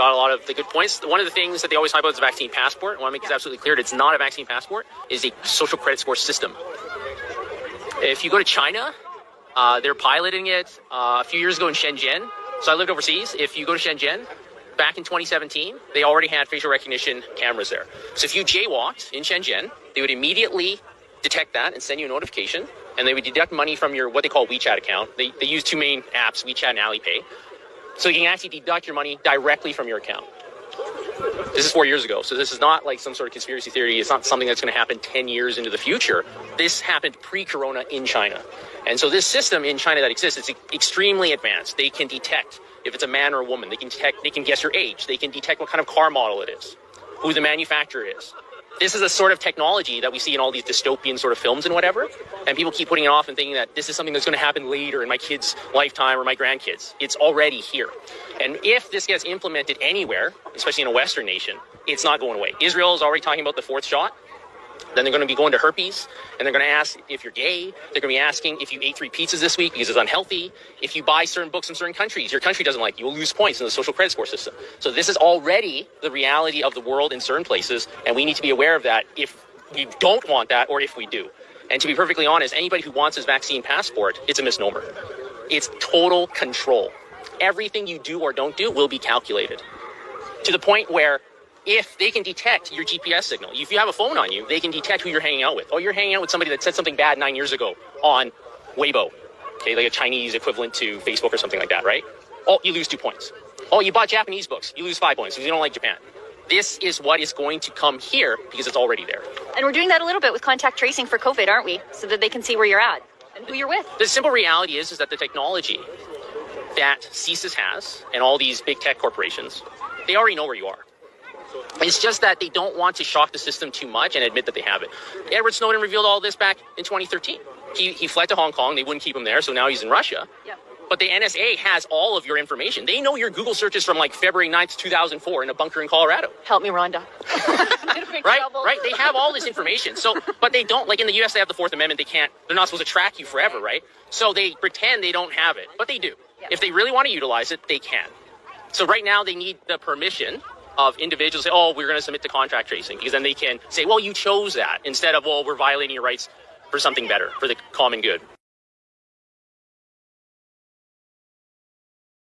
got a lot of the good points. One of the things that they always talk about is a vaccine passport. I want to make this absolutely clear. It's not a vaccine passport. It's a social credit score system. If you go to China, they're piloting it a few years ago in Shenzhen. So I lived overseas. If you go to Shenzhen, back in 2017, they already had facial recognition cameras there. So if you jaywalked in Shenzhen, they would immediately detect that and send you a notification, and they would deduct money from your what they call WeChat account. They use two main apps, WeChat and Alipay. So you can actually deduct your money directly from your account. This is 4 years ago, so this is not like some sort of conspiracy theory. It's not something that's going to happen 10 years into the future. This happened pre-corona in China. And so this system in China that exists, it's extremely advanced. They can detect if it's a man or a woman. They can guess your age. They can detect what kind of car model it is, who the manufacturer is. This is a sort of technology that we see in all these dystopian sort of films and whatever. And people keep putting it off and thinking that this is something that's going to happen later in my kid's lifetime or my grandkids. It's already here. And if this gets implemented anywhere, especially in a Western nation, it's not going away. Israel is already talking about the 4th shot. Then they're going to be going to herpes, and they're going to ask if you're gay. They're going to be asking if you ate 3 pizzas this week because it's unhealthy. If you buy certain books in certain countries, your country doesn't like you, will lose points in the social credit score system. So this is already the reality of the world in certain places, and we need to be aware of that if we don't want that or if we do. And to be perfectly honest, anybody who wants this vaccine passport, it's a misnomer. It's total control. Everything you do or don't do will be calculated to the point where if they can detect your GPS signal, if you have a phone on you, they can detect who you're hanging out with. Oh, you're hanging out with somebody that said something bad 9 years ago on Weibo, okay, like a Chinese equivalent to Facebook or something like that, right? Oh, you lose 2 points. Oh, you bought Japanese books, you lose 5 points because you don't like Japan. This is what is going to come here because it's already there. And we're doing that a little bit with contact tracing for COVID, aren't we? So that they can see where you're at and who you're with. The simple reality is that the technology that CSIS has and all these big tech corporations, they already know where you are. It's just that they don't want to shock the system too much and admit that they have it. Edward Snowden revealed all this back in 2013. He fled to Hong Kong. They wouldn't keep him there, so now he's in Russia. Yeah. But the NSA has all of your information. They know your Google searches from like February 9th, 2004 in a bunker in Colorado. Help me, Rhonda. Right? They have all this information. So, but they don't, like in the US, they have the 4th Amendment. They're not supposed to track you forever, right? So they pretend they don't have it, but they do. Yeah. If they really want to utilize it, they can. So right now they need the permission of individuals say, oh, we're going to submit to contract tracing, because then they can say, well, you chose that instead of, well, we're violating your rights for something better, for the common good.